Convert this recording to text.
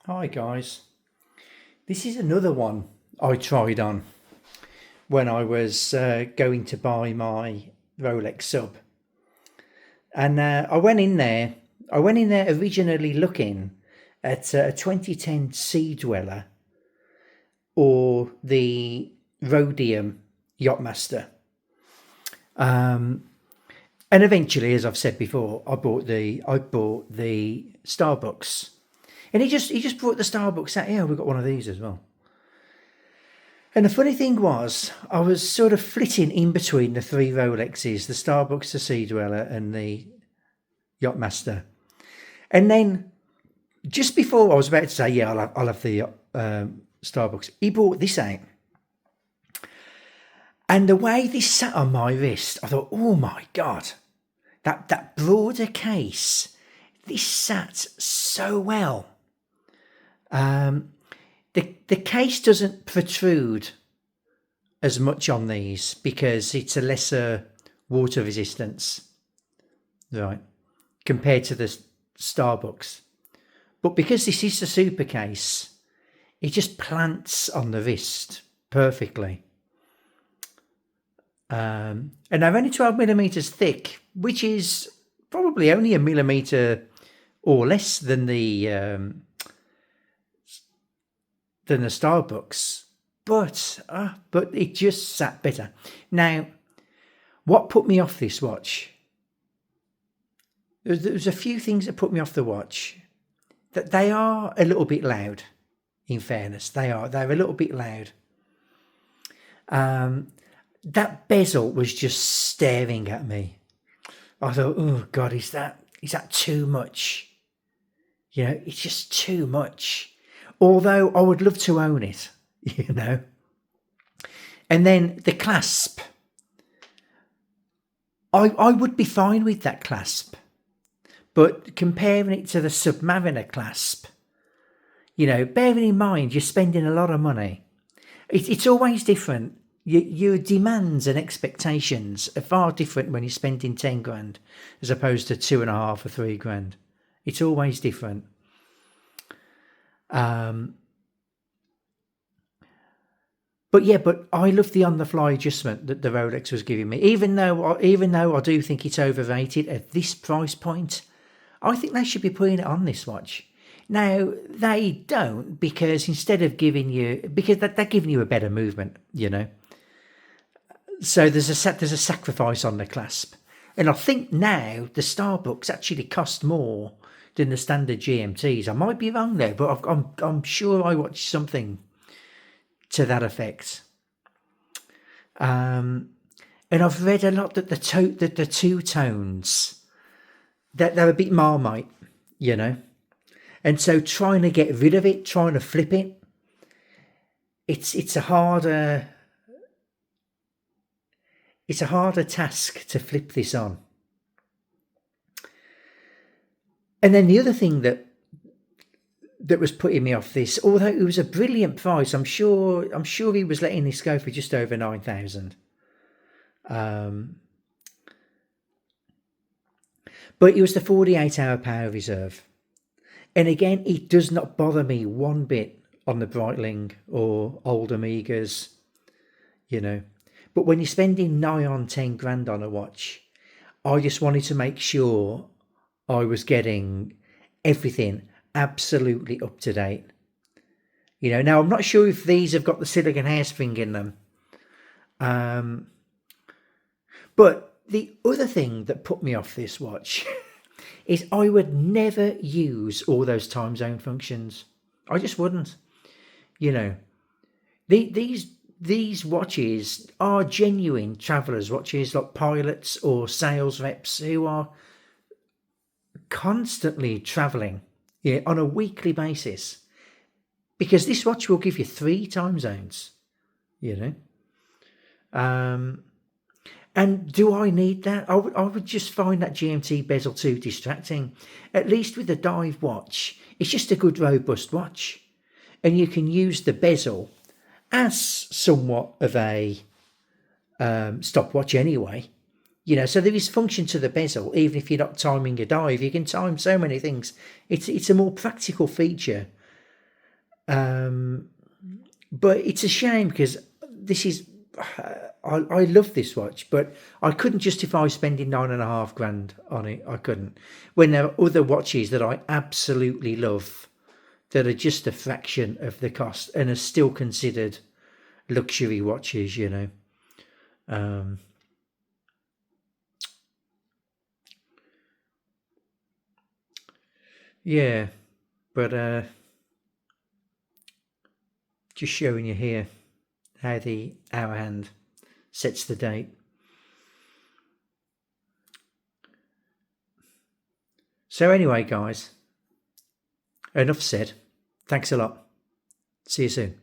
Hi guys, this is another one I tried on when I was going to buy my Rolex sub, and I went in there. I went in there originally looking at a 2010 Sea Dweller or the Rhodium Yachtmaster, and eventually, as I've said before, I bought the Starbucks, and he just brought the Starbucks out. Yeah, we've got one of these as well. And the funny thing was, I was sort of flitting in between the three Rolexes, the Starbucks, the Sea Dweller, and the Yachtmaster. And then just before I was about to say, yeah, I'll have the Starbucks, he brought this out. And the way this sat on my wrist, I thought, oh my God, that broader case, this sat so well. The case doesn't protrude as much on these because it's a lesser water resistance, right, compared to the Starbucks. But because this is the super case, it just plants on the wrist perfectly. And they're only 12 millimeters thick, which is probably only a millimeter or less than the Starbucks, but it just sat better. Now, what put me off this watch? There's a few things that put me off the watch. That they are a little bit loud. In fairness, they're a little bit loud. That bezel was just staring at me. I thought, oh God, is that too much? You know, it's just too much. Although I would love to own it, you know. And then the clasp. I would be fine with that clasp. But comparing it to the Submariner clasp, you know, bearing in mind you're spending a lot of money, it's always different. Your demands and expectations are far different when you're spending 10 grand as opposed to 2.5 or 3 grand. It's always different. But I love the on-the-fly adjustment that the Rolex was giving me. Even though I do think it's overrated at this price point, I think they should be putting it on this watch. Now they don't, because instead of giving you, because they're giving you a better movement, you know. So there's a sacrifice on the clasp, and I think now the Starbucks actually cost more than the standard GMTs. I might be wrong there, but I'm sure I watched something to that effect. And I've read a lot that the two tones that they're a bit Marmite, you know, and so trying to get rid of it, trying to flip it, it's a harder task to flip this on. And then the other thing that was putting me off this, although it was a brilliant price, I'm sure he was letting this go for just over 9,000. But it was the 48-hour power reserve. And again, it does not bother me one bit on the Breitling or old Omegas, you know. But when you're spending nigh on 10 grand on a watch, I just wanted to make sure I was getting everything absolutely up to date. You know, now I'm not sure if these have got the silicone hairspring in them. But the other thing that put me off this watch is I would never use all those time zone functions. I just wouldn't. You know, these watches are genuine travelers' watches, like pilots or sales reps who are constantly traveling, yeah, on a weekly basis, because this watch will give you 3 time zones, you know. And do I need that? I would just find that GMT bezel too distracting. At least with the dive watch, it's just a good robust watch, and you can use the bezel as somewhat of a stopwatch anyway. You know, so there is function to the bezel. Even if you're not timing a dive, you can time so many things. It's a more practical feature But it's a shame because this is, I love this watch, but I couldn't justify spending 9.5 grand on it. I couldn't. When there are other watches that I absolutely love that are just a fraction of the cost and are still considered luxury watches, you know. Yeah, but just showing you here how the hour hand sets the date. So anyway, guys, enough said. Thanks a lot. See you soon.